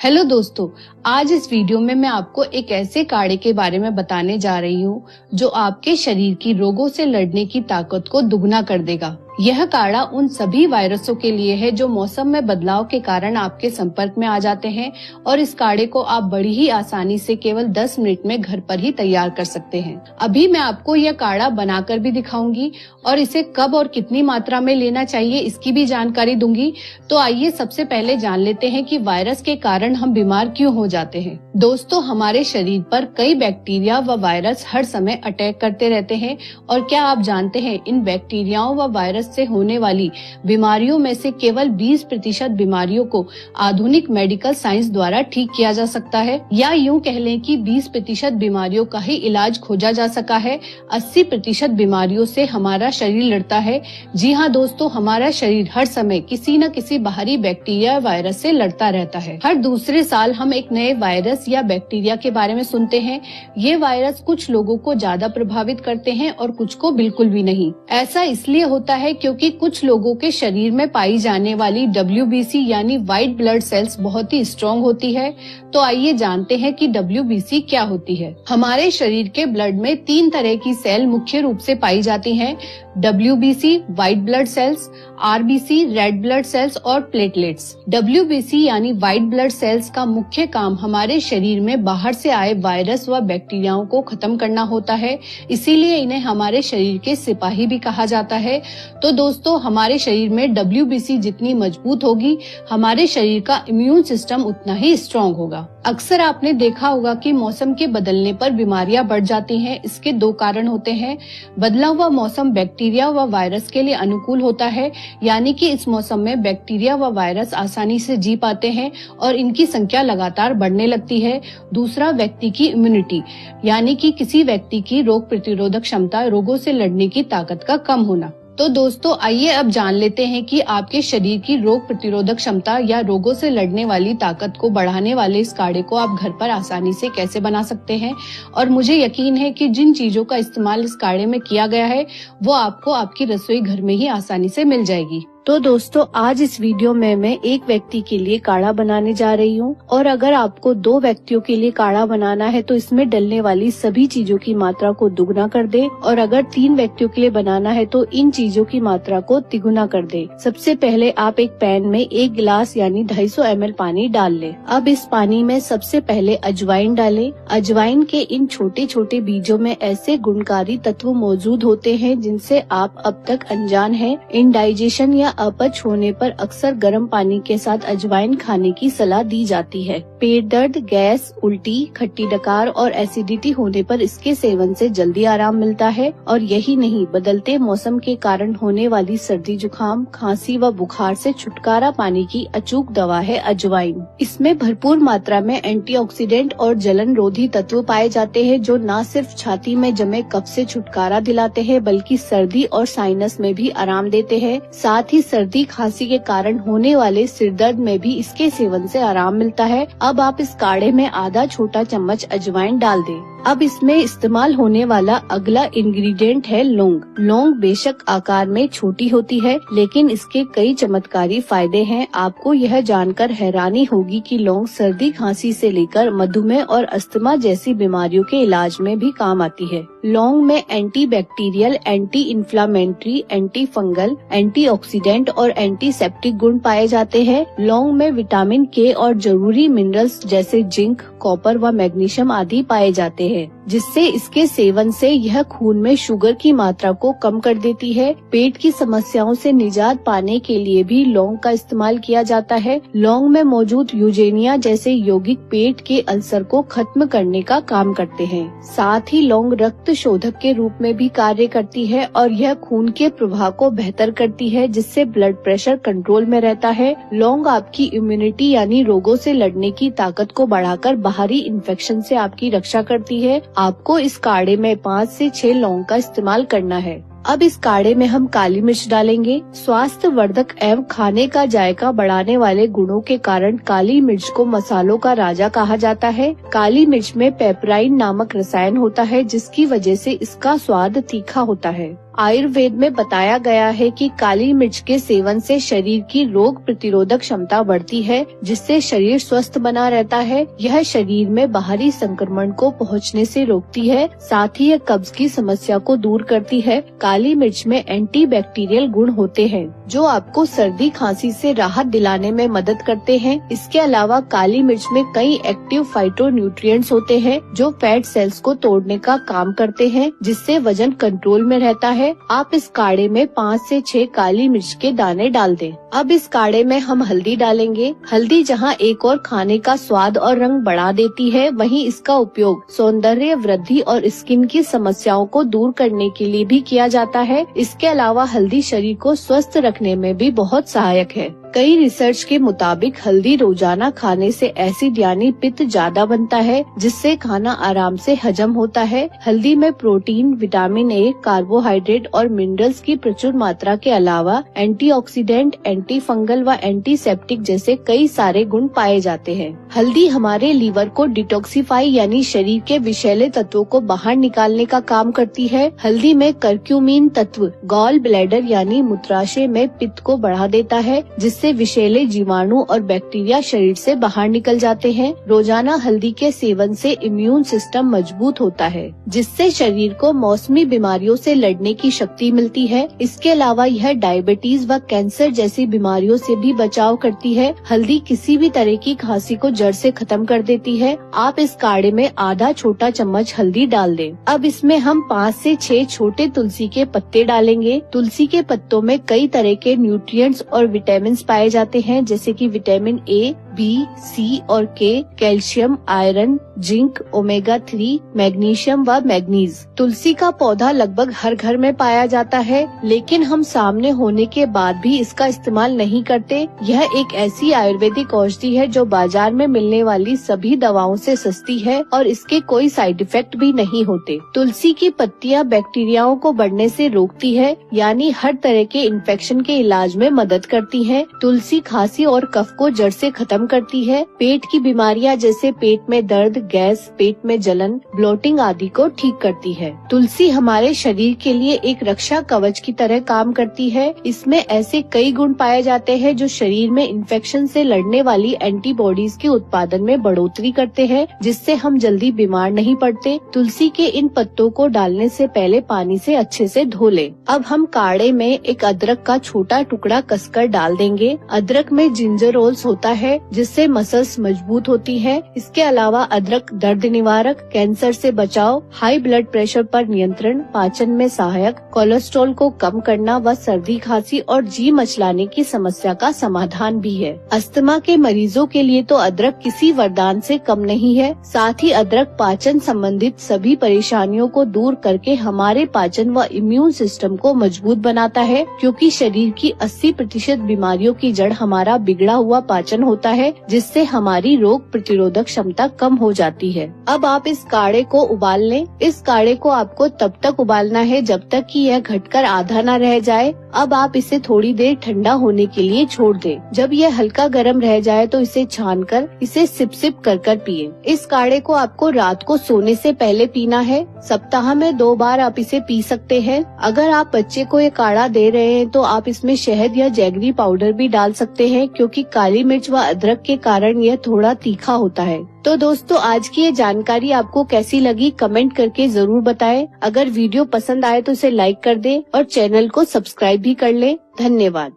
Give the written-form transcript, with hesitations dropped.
Hello दोस्तों, आज इस वीडियो में मैं आपको एक ऐसे काढ़े के बारे में बताने जा रही हूँ जो आपके शरीर की रोगों से लड़ने की ताकत को दुगना कर देगा। यह काढ़ा उन सभी वायरसों के लिए है जो मौसम में बदलाव के कारण आपके संपर्क में आ जाते हैं और इस काढ़े को आप बड़ी ही आसानी से केवल 10 मिनट में घर पर ही तैयार कर सकते हैं। अभी मैं आपको यह काढ़ा बनाकर भी दिखाऊंगी और इसे कब और कितनी मात्रा में लेना चाहिए इसकी भी जानकारी दूंगी। तो आइए सबसे पहले जान लेते हैं कि वायरस के कारण हम बीमार क्यों हो जाते हैं। दोस्तों, हमारे शरीर पर कई बैक्टीरिया व वायरस हर समय अटैक करते रहते हैं और क्या आप जानते हैं इन बैक्टीरियाओं व वायरस से होने वाली बीमारियों में से केवल 20% बीमारियों को आधुनिक मेडिकल साइंस द्वारा ठीक किया जा सकता है, या यूं कह लें कि 20% बीमारियों का ही इलाज खोजा जा सका है। 80% बीमारियों से हमारा शरीर लड़ता है। जी हाँ दोस्तों, हमारा शरीर हर समय किसी न किसी बाहरी बैक्टीरिया वायरस से लड़ता रहता है। हर दूसरे साल हम एक नए वायरस या बैक्टीरिया के बारे में सुनते हैं। ये वायरस कुछ लोगों को ज्यादा प्रभावित करते हैं और कुछ को बिल्कुल भी नहीं। ऐसा इसलिए होता है क्योंकि कुछ लोगों के शरीर में पाई जाने वाली WBC यानी व्हाइट ब्लड सेल्स बहुत ही स्ट्रॉन्ग होती है। तो आइए जानते हैं कि WBC क्या होती है। हमारे शरीर के ब्लड में 3 तरह की सेल मुख्य रूप से पाई जाती हैं। WBC white blood cells, RBC red blood cells और प्लेटलेट्स। WBC यानी व्हाइट ब्लड सेल्स का मुख्य काम हमारे शरीर में बाहर से आए वायरस व बैक्टीरियाओं को खत्म करना होता है, इसीलिए इन्हें हमारे शरीर के सिपाही भी कहा जाता है। तो दोस्तों, हमारे शरीर में WBC जितनी मजबूत होगी, हमारे शरीर का इम्यून सिस्टम उतना ही स्ट्रॉन्ग होगा। अक्सर आपने देखा होगा कि मौसम के बदलने पर बीमारियां बढ़ जाती हैं। इसके 2 कारण होते हैं। बदला हुआ मौसम बैक्टीरिया व वायरस के लिए अनुकूल होता है, यानी कि इस मौसम में बैक्टीरिया व वायरस आसानी से जी पाते हैं और इनकी संख्या लगातार बढ़ने लगती है। दूसरा, व्यक्ति की इम्यूनिटी, यानी कि किसी व्यक्ति की रोग प्रतिरोधक क्षमता, रोगों से लड़ने की ताकत का कम होना। तो दोस्तों, आइए अब जान लेते हैं कि आपके शरीर की रोग प्रतिरोधक क्षमता या रोगों से लड़ने वाली ताकत को बढ़ाने वाले इस काढ़े को आप घर पर आसानी से कैसे बना सकते हैं। और मुझे यकीन है कि जिन चीजों का इस्तेमाल इस काढ़े में किया गया है वो आपको आपकी रसोई घर में ही आसानी से मिल जाएगी। तो दोस्तों, आज इस वीडियो में मैं एक व्यक्ति के लिए काढ़ा बनाने जा रही हूँ और अगर आपको 2 व्यक्तियों के लिए काढ़ा बनाना है तो इसमें डलने वाली सभी चीजों की मात्रा को दुगना कर दे और अगर 3 व्यक्तियों के लिए बनाना है तो इन चीजों की मात्रा को तिगुना कर दे। सबसे पहले आप एक पैन में 1 गिलास यानी 250 ml पानी डाल ले। अब इस पानी में सबसे पहले अजवाइन डालें। अजवाइन के इन छोटे छोटे बीजों में ऐसे गुणकारी तत्व मौजूद होते हैं जिनसे आप अब तक अनजान हैं। इंडाइजेशन या अपच होने पर अक्सर गर्म पानी के साथ अजवाइन खाने की सलाह दी जाती है। पेट दर्द, गैस, उल्टी, खट्टी डकार और एसिडिटी होने पर इसके सेवन से जल्दी आराम मिलता है। और यही नहीं, बदलते मौसम के कारण होने वाली सर्दी, जुकाम, खांसी व बुखार से छुटकारा पाने की अचूक दवा है अजवाइन। इसमें भरपूर मात्रा में एंटीऑक्सीडेंट और जलन रोधी तत्व पाए जाते हैं जो न सिर्फ छाती में जमे कफ से छुटकारा दिलाते हैं बल्कि सर्दी और साइनस में भी आराम देते हैं। साथ ही सर्दी खांसी के कारण होने वाले सिरदर्द में भी इसके सेवन से आराम मिलता है। अब आप इस काढ़े में आधा छोटा चम्मच अजवाइन डाल दें। अब इसमें इस्तेमाल होने वाला अगला इंग्रेडिएंट है लौंग। लौंग बेशक आकार में छोटी होती है लेकिन इसके कई चमत्कारी फायदे हैं। आपको यह जानकर हैरानी होगी कि लौंग सर्दी खांसी से लेकर मधुमेह और अस्थमा जैसी बीमारियों के इलाज में भी काम आती है। लौंग में anti bacterial, anti inflammatory, anti fungal, antioxidant और एंटीसेप्टिक गुण पाए जाते हैं। लौंग में विटामिन K और जरूरी मिनरल्स जैसे जिंक, कॉपर व मैग्नीशियम आदि पाए जाते हैं जिससे इसके सेवन से यह खून में शुगर की मात्रा को कम कर देती है। पेट की समस्याओं से निजात पाने के लिए भी लौंग का इस्तेमाल किया जाता है। लौंग में मौजूद यूजेनिया जैसे यौगिक पेट के अल्सर को खत्म करने का काम करते हैं। साथ ही लौंग रक्त शोधक के रूप में भी कार्य करती है और यह खून के प्रवाह को बेहतर करती है जिससे ब्लड प्रेशर कंट्रोल में रहता है। लौंग आपकी इम्यूनिटी यानी रोगों से लड़ने की ताकत को बढ़ाकर बाहरी इन्फेक्शन से आपकी रक्षा करती है। आपको इस काढ़े में 5 से 6 लौंग का इस्तेमाल करना है। अब इस काढ़े में हम काली मिर्च डालेंगे। स्वास्थ्य वर्धक एवं खाने का जायका बढ़ाने वाले गुणों के कारण काली मिर्च को मसालों का राजा कहा जाता है। काली मिर्च में पेपराइन नामक रसायन होता है जिसकी वजह से इसका स्वाद तीखा होता है। आयुर्वेद में बताया गया है कि काली मिर्च के सेवन से शरीर की रोग प्रतिरोधक क्षमता बढ़ती है, जिससे शरीर स्वस्थ बना रहता है। यह शरीर में बाहरी संक्रमण को पहुंचने से रोकती है, साथ ही यह कब्ज की समस्या को दूर करती है। काली मिर्च में एंटीबैक्टीरियल गुण होते हैं, जो आपको सर्दी खांसी से राहत दिलाने में मदद करते हैं। इसके अलावा काली मिर्च में कई एक्टिव फाइटोन्यूट्रिएंट्स होते हैं, जो फैट सेल्स को तोड़ने का काम करते हैं, जिससे वजन कंट्रोल में रहता है। आप इस काढ़े में 5 से 6 काली मिर्च के दाने डाल दें। अब इस काढ़े में हम हल्दी डालेंगे। हल्दी जहां एक और खाने का स्वाद और रंग बढ़ा देती है, वहीं इसका उपयोग सौंदर्य वृद्धि और स्किन की समस्याओं को दूर करने के लिए भी किया जाता है। इसके अलावा हल्दी शरीर को स्वस्थ रखने में भी बहुत सहायक है। कई रिसर्च के मुताबिक हल्दी रोजाना खाने से एसिड यानी पित्त ज्यादा बनता है, जिससे खाना आराम से हजम होता है। हल्दी में प्रोटीन, विटामिन ए, कार्बोहाइड्रेट और मिनरल्स की प्रचुर मात्रा के अलावा एंटीऑक्सीडेंट, एंटी फंगल व एंटीसेप्टिक जैसे कई सारे गुण पाए जाते हैं। हल्दी हमारे लीवर को डिटॉक्सिफाई यानी शरीर के विषैले तत्वों को बाहर निकालने का काम करती है। हल्दी में कर्क्यूमिन तत्व गॉल ब्लैडर यानी मूत्राशय में पित्त को बढ़ा देता है, जिससे विषैले जीवाणु और बैक्टीरिया शरीर से बाहर निकल जाते हैं। रोजाना हल्दी के सेवन से इम्यून सिस्टम मजबूत होता है, जिससे शरीर को मौसमी बीमारियों से लड़ने की शक्ति मिलती है। इसके अलावा यह डायबिटीज व कैंसर जैसी बीमारियों से भी बचाव करती है। हल्दी किसी भी तरह की खांसी को जड़ से खत्म कर देती है। आप इस काढ़े में आधा छोटा चम्मच हल्दी डाल दें। अब इसमें हम 5 से 6 छोटे तुलसी के पत्ते डालेंगे। तुलसी के पत्तों में कई तरह के न्यूट्रिएंट्स और विटामिन पाए जाते हैं, जैसे कि विटामिन ए, बी, सी और के, calcium, iron, zinc, omega 3, magnesium व मैग्नीज। तुलसी का पौधा लगभग हर घर में पाया जाता है, लेकिन हम सामने होने के बाद भी इसका इस्तेमाल नहीं करते। यह एक ऐसी आयुर्वेदिक औषधि है जो बाजार में मिलने वाली सभी दवाओं से सस्ती है और इसके कोई साइड इफेक्ट भी नहीं होते। तुलसी की पत्तियां बैक्टीरियाओं को बढ़ने से रोकती है, यानी हर तरह के इन्फेक्शन के इलाज में मदद करती है। तुलसी खांसी और कफ को जड़ से खत्म करती है। पेट की बीमारियां जैसे पेट में दर्द, गैस, पेट में जलन, ब्लोटिंग आदि को ठीक करती है। तुलसी हमारे शरीर के लिए एक रक्षा कवच की तरह काम करती है। इसमें ऐसे कई गुण पाए जाते हैं जो शरीर में इन्फेक्शन से लड़ने वाली एंटीबॉडीज के उत्पादन में बढ़ोतरी करते हैं, जिससे हम जल्दी बीमार नहीं पड़ते। तुलसी के इन पत्तों को डालने से पहले पानी से अच्छे से धो लें। अब हम काढ़े में एक अदरक का छोटा टुकड़ा कसकर डाल देंगे। अदरक में जिंजरोल्स होता है, जिससे मसल्स मजबूत होती है। इसके अलावा अदरक दर्द निवारक, कैंसर से बचाव, हाई ब्लड प्रेशर पर नियंत्रण, पाचन में सहायक, कोलेस्ट्रॉल को कम करना व सर्दी खांसी और जी मचलाने की समस्या का समाधान भी है। अस्थमा के मरीजों के लिए तो अदरक किसी वरदान से कम नहीं है। साथ ही अदरक पाचन संबंधित सभी परेशानियों को दूर करके हमारे पाचन व इम्यून सिस्टम को मजबूत बनाता है, क्योंकि शरीर की 80% बीमारियों की जड़ हमारा बिगड़ा हुआ पाचन होता है, जिससे हमारी रोग प्रतिरोधक क्षमता कम हो जाती है। अब आप इस काढ़े को उबाल लें। इस काढ़े को आपको तब तक उबालना है जब तक कि यह घटकर आधा न रह जाए। अब आप इसे थोड़ी देर ठंडा होने के लिए छोड़ दें। जब यह हल्का गर्म रह जाए तो इसे छानकर इसे सिप सिप कर कर पिए। इस काढ़े को आपको रात को सोने से पहले पीना है। सप्ताह में 2 बार आप इसे पी सकते हैं। अगर आप बच्चे को ये काढ़ा दे रहे हैं तो आप इसमें शहद या जैगरी पाउडर भी डाल सकते हैं, क्योंकि काली मिर्च व अदरक के कारण यह थोड़ा तीखा होता है। तो दोस्तों, आज की ये जानकारी आपको कैसी लगी कमेंट करके जरूर बताएं। अगर वीडियो पसंद आए तो इसे लाइक कर दें और चैनल को सब्सक्राइब भी कर लें। धन्यवाद।